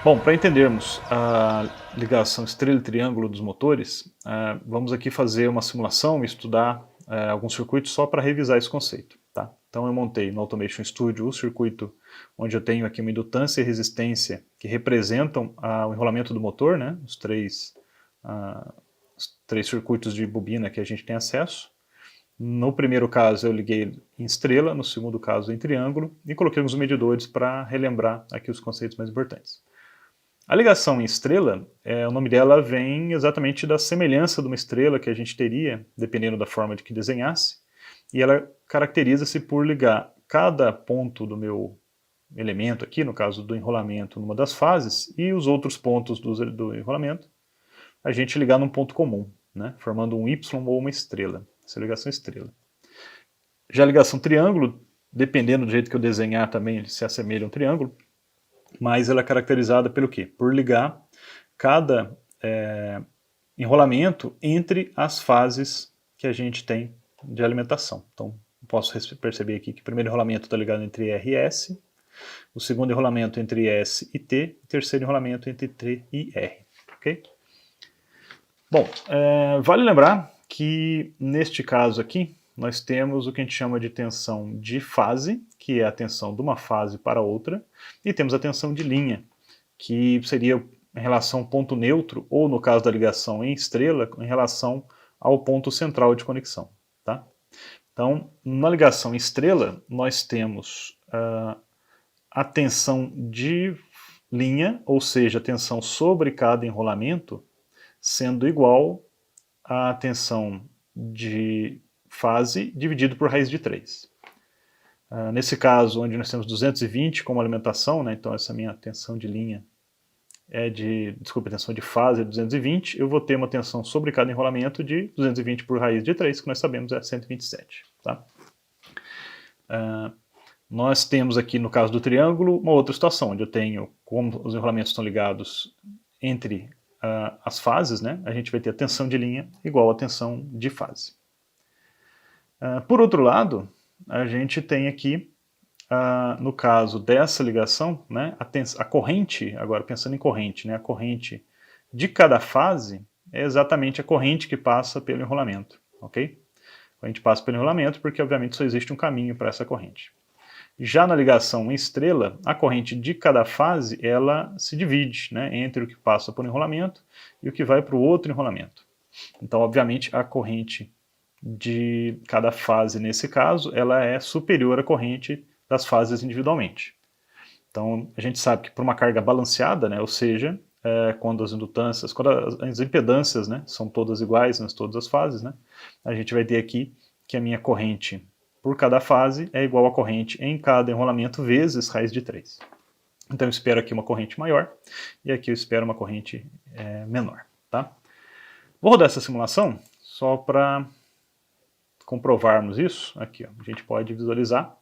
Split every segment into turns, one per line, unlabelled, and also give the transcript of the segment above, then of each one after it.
Bom, para entendermos a ligação estrela e triângulo dos motores, vamos aqui fazer uma simulação e estudar alguns circuitos só para revisar esse conceito. Tá? Então eu montei no Automation Studio o circuito onde eu tenho aqui uma indutância e resistência que representam o enrolamento do motor, né? Os três circuitos de bobina que a gente tem acesso. No primeiro caso eu liguei em estrela, no segundo caso em triângulo e coloquei uns medidores para relembrar aqui os conceitos mais importantes. A ligação em estrela, o nome dela vem exatamente da semelhança de uma estrela que a gente teria, dependendo da forma de que desenhasse, e ela caracteriza-se por ligar cada ponto do meu elemento aqui, no caso do enrolamento, numa das fases, e os outros pontos do enrolamento, a gente ligar num ponto comum, né, formando um Y ou uma estrela. Essa é a ligação estrela. Já a ligação triângulo, dependendo do jeito que eu desenhar também, ele se assemelha a um triângulo, mas ela é caracterizada pelo quê? Por ligar cada enrolamento entre as fases que a gente tem de alimentação. Então, posso perceber aqui que o primeiro enrolamento está ligado entre R e S, o segundo enrolamento entre S e T, o terceiro enrolamento entre T e R. Okay? Bom, vale lembrar que neste caso aqui, nós temos o que a gente chama de tensão de fase, que é a tensão de uma fase para outra, e temos a tensão de linha, que seria em relação ao ponto neutro, ou no caso da ligação em estrela, em relação ao ponto central de conexão. Tá? Então, na ligação em estrela, nós temos a tensão de linha, ou seja, a tensão sobre cada enrolamento, sendo igual à tensão de fase dividido por raiz de 3. Nesse caso, onde nós temos 220 como alimentação, né, então essa minha tensão de linha tensão de fase é 220, eu vou ter uma tensão sobre cada enrolamento de 220 por raiz de 3, que nós sabemos é 127. Tá? Nós temos aqui, no caso do triângulo, uma outra situação, onde eu tenho, como os enrolamentos estão ligados entre as fases, né, a gente vai ter a tensão de linha igual à tensão de fase. Por outro lado, a gente tem aqui, no caso dessa ligação, né, a corrente, agora pensando em corrente, né, a corrente de cada fase é exatamente a corrente que passa pelo enrolamento. Okay? A corrente passa pelo enrolamento porque, obviamente, só existe um caminho para essa corrente. Já na ligação em estrela, a corrente de cada fase ela se divide, né, entre o que passa por enrolamento e o que vai para o outro enrolamento. Então, obviamente, a corrente de cada fase, nesse caso, ela é superior à corrente das fases individualmente. Então, a gente sabe que por uma carga balanceada, né, ou seja, quando as indutâncias, quando as impedâncias, né, são todas iguais nas todas as fases, né, a gente vai ter aqui que a minha corrente por cada fase é igual à corrente em cada enrolamento vezes raiz de 3. Então eu espero aqui uma corrente maior e aqui eu espero uma corrente menor. Tá? Vou rodar essa simulação só para comprovarmos isso. Aqui, ó, a gente pode visualizar,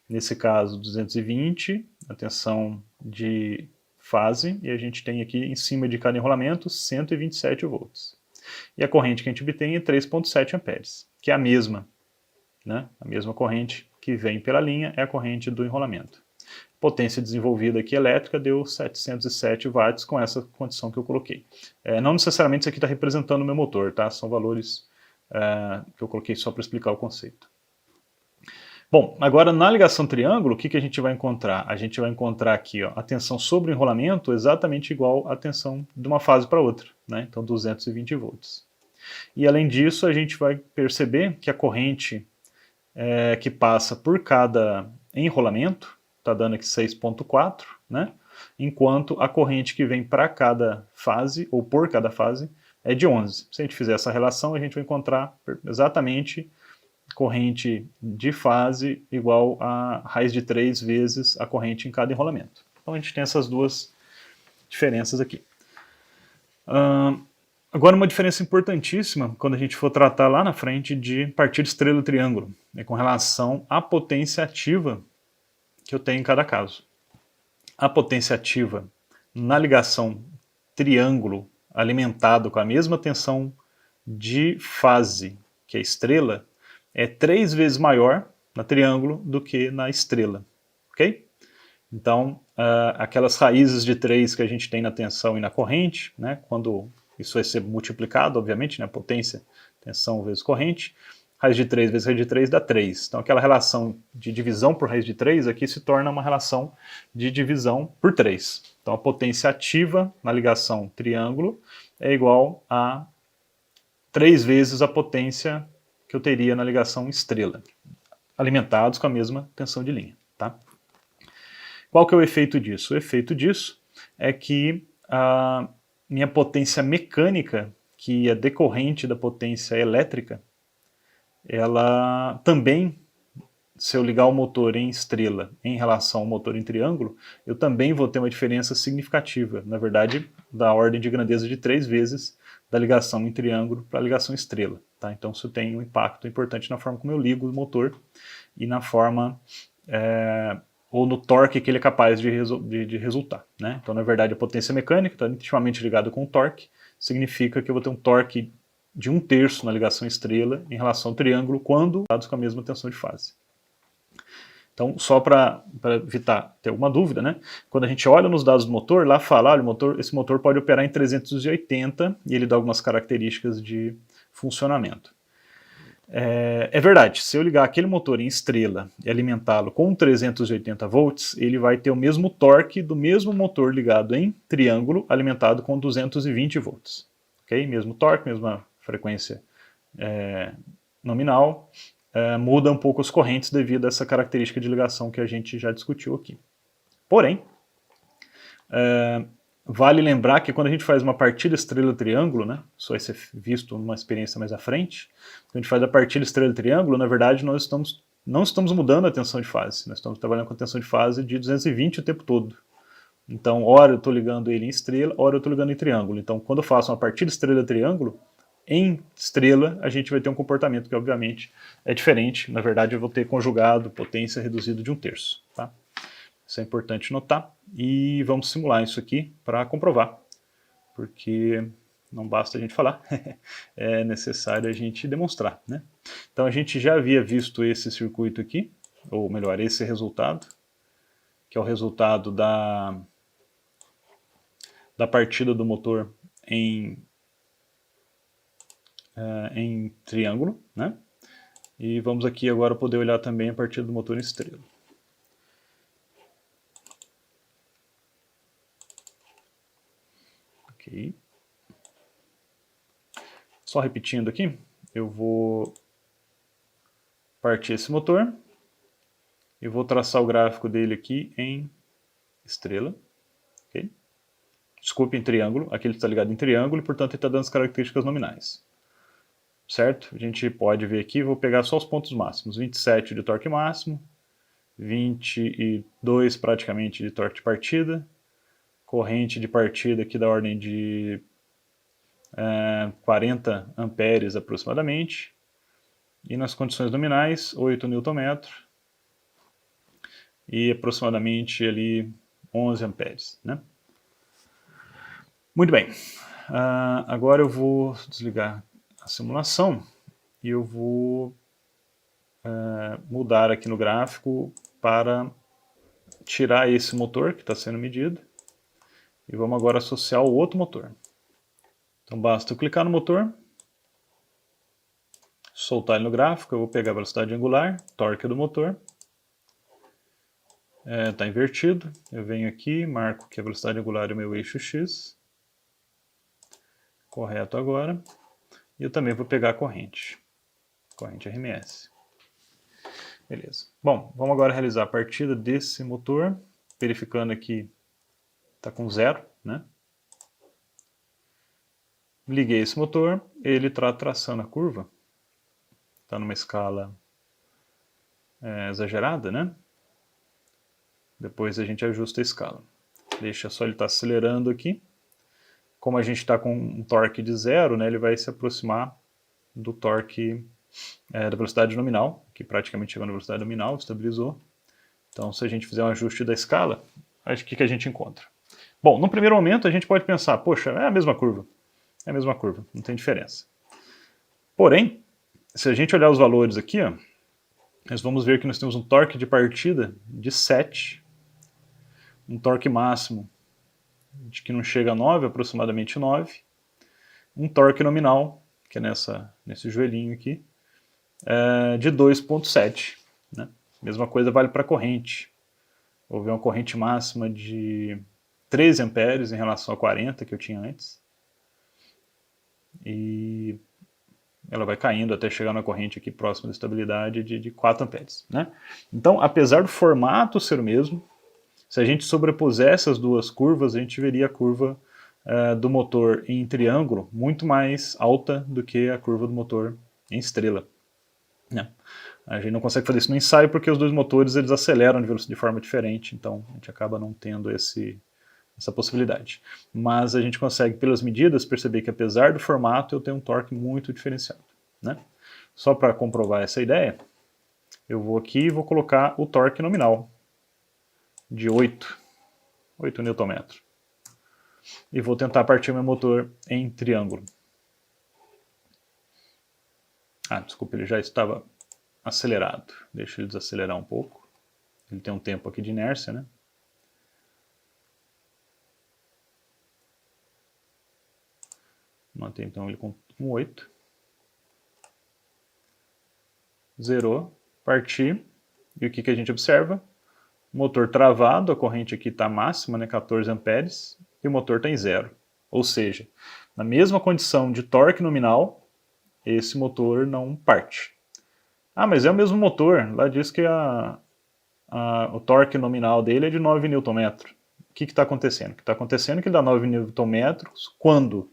nesse caso 220, a tensão de fase, e a gente tem aqui em cima de cada enrolamento 127 volts. E a corrente que a gente obtém é 3,7 amperes, que é a mesma, né? A mesma corrente que vem pela linha é a corrente do enrolamento. Potência desenvolvida aqui elétrica deu 707 watts com essa condição que eu coloquei. Não necessariamente isso aqui está representando o meu motor, tá? São valores que eu coloquei só para explicar o conceito. Bom, agora na ligação triângulo, o que a gente vai encontrar? A gente vai encontrar aqui, ó, a tensão sobre o enrolamento exatamente igual à tensão de uma fase para outra, né? Então 220 volts. E além disso, a gente vai perceber que a corrente que passa por cada enrolamento, está dando aqui 6,4, né? Enquanto a corrente que vem para cada fase, ou por cada fase, é de 11. Se a gente fizer essa relação, a gente vai encontrar exatamente corrente de fase igual a raiz de 3 vezes a corrente em cada enrolamento. Então a gente tem essas duas diferenças aqui. Agora uma diferença importantíssima quando a gente for tratar lá na frente de partida estrela e triângulo, é com relação à potência ativa que eu tenho em cada caso. A potência ativa na ligação triângulo alimentado com a mesma tensão de fase que a estrela é 3 vezes maior na triângulo do que na estrela, ok? Então aquelas raízes de 3 que a gente tem na tensão e na corrente, né? Quando isso vai ser multiplicado, obviamente, né? Potência, tensão vezes corrente. Raiz de 3 vezes raiz de 3 dá 3. Então aquela relação de divisão por raiz de 3 aqui se torna uma relação de divisão por 3. Então a potência ativa na ligação triângulo é igual a 3 vezes a potência que eu teria na ligação estrela, alimentados com a mesma tensão de linha. Tá? Qual que é o efeito disso? O efeito disso é que a minha potência mecânica, que é decorrente da potência elétrica, ela também, se eu ligar o motor em estrela em relação ao motor em triângulo, eu também vou ter uma diferença significativa, na verdade, da ordem de grandeza de 3 vezes da ligação em triângulo para a ligação estrela. Tá? Então isso tem um impacto importante na forma como eu ligo o motor e na forma, ou no torque que ele é capaz de resultar. Né? Então, na verdade, a potência mecânica está intimamente ligada com o torque, significa que eu vou ter um torque de 1/3 na ligação estrela em relação ao triângulo quando dados com a mesma tensão de fase. Então, só para evitar ter alguma dúvida, né? Quando a gente olha nos dados do motor, lá fala, olha, esse motor pode operar em 380 e ele dá algumas características de funcionamento. É verdade, se eu ligar aquele motor em estrela e alimentá-lo com 380 volts, ele vai ter o mesmo torque do mesmo motor ligado em triângulo, alimentado com 220 volts. Okay? Mesmo torque, mesma frequência nominal, muda um pouco as correntes devido a essa característica de ligação que a gente já discutiu aqui. Porém, vale lembrar que quando a gente faz uma partida estrela-triângulo, né, isso vai ser visto numa experiência mais à frente, quando a gente faz a partida estrela-triângulo, na verdade nós não estamos mudando a tensão de fase, nós estamos trabalhando com a tensão de fase de 220 o tempo todo. Então, ora eu estou ligando ele em estrela, ora eu estou ligando em triângulo. Então, quando eu faço uma partida estrela-triângulo, em estrela a gente vai ter um comportamento que obviamente é diferente. Na verdade eu vou ter conjugado potência reduzido de 1/3. Tá? Isso é importante notar. E vamos simular isso aqui para comprovar. Porque não basta a gente falar, é necessário a gente demonstrar. Né? Então a gente já havia visto esse circuito aqui, ou melhor, esse resultado, que é o resultado da partida do motor em triângulo, né? E vamos aqui agora poder olhar também a partida do motor em estrela. Ok. Só repetindo aqui, eu vou partir esse motor e vou traçar o gráfico dele aqui em estrela. Okay? Desculpe, em triângulo. Aqui ele está ligado em triângulo e, portanto, ele está dando as características nominais. Certo? A gente pode ver aqui, vou pegar só os pontos máximos. 27 de torque máximo, 22 praticamente de torque de partida, corrente de partida aqui da ordem de 40 amperes aproximadamente, e nas condições nominais 8 Nm e aproximadamente ali 11 amperes. Né? Muito bem, agora eu vou desligar a simulação e eu vou mudar aqui no gráfico para tirar esse motor que está sendo medido e vamos agora associar o outro motor. Então basta eu clicar no motor, soltar ele no gráfico, eu vou pegar a velocidade angular, torque do motor, está invertido, eu venho aqui, marco que a velocidade angular é o meu eixo X, correto agora, e eu também vou pegar a corrente RMS. Beleza. Bom, vamos agora realizar a partida desse motor, verificando aqui, está com 0, né? Liguei esse motor, ele está traçando a curva, está numa escala exagerada, né? Depois a gente ajusta a escala. Deixa só ele estar acelerando aqui. Como a gente está com um torque de 0, né, ele vai se aproximar do torque da velocidade nominal, que praticamente chegou na velocidade nominal, estabilizou. Então, se a gente fizer um ajuste da escala, o que a gente encontra? Bom, no primeiro momento a gente pode pensar, poxa, é a mesma curva. É a mesma curva, não tem diferença. Porém, se a gente olhar os valores aqui, ó, nós vamos ver que nós temos um torque de partida de 7, um torque máximo de que não chega a 9, aproximadamente 9, um torque nominal, que é nesse joelhinho aqui, de 2,7. Né? Mesma coisa vale para a corrente. Houve uma corrente máxima de 13 amperes em relação a 40 que eu tinha antes. E ela vai caindo até chegar na corrente aqui próxima da estabilidade de 4 amperes. Né? Então, apesar do formato ser o mesmo, se a gente sobrepusesse as duas curvas, a gente veria a curva do motor em triângulo muito mais alta do que a curva do motor em estrela. Né? A gente não consegue fazer isso no ensaio porque os dois motores eles aceleram de forma diferente, então a gente acaba não tendo essa possibilidade. Mas a gente consegue, pelas medidas, perceber que apesar do formato, eu tenho um torque muito diferenciado. Né? Só para comprovar essa ideia, eu vou aqui e vou colocar o torque nominal de 8 Nm. E vou tentar partir meu motor em triângulo. Desculpa, ele já estava acelerado. Deixa ele desacelerar um pouco. Ele tem um tempo aqui de inércia, né? Mantém então ele com 8. Zerou, parti. E o que a gente observa? Motor travado, a corrente aqui está máxima, né, 14 amperes, e o motor está em 0. Ou seja, na mesma condição de torque nominal, esse motor não parte. Mas é o mesmo motor, lá diz que o torque nominal dele é de 9 Nm. O que está acontecendo? O que está acontecendo é que ele dá 9 Nm quando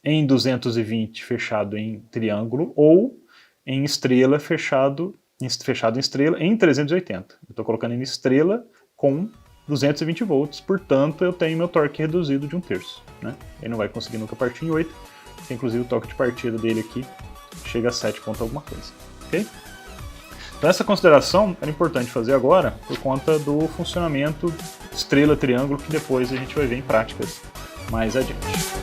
em 220 fechado em triângulo ou em estrela fechado em estrela em 380. Eu estou colocando em estrela com 220 volts, portanto eu tenho meu torque reduzido de 1/3. Né? Ele não vai conseguir nunca partir em 8, porque inclusive o torque de partida dele aqui chega a 7 ponto alguma coisa. Okay? Então essa consideração era importante fazer agora por conta do funcionamento estrela-triângulo que depois a gente vai ver em práticas mais adiante.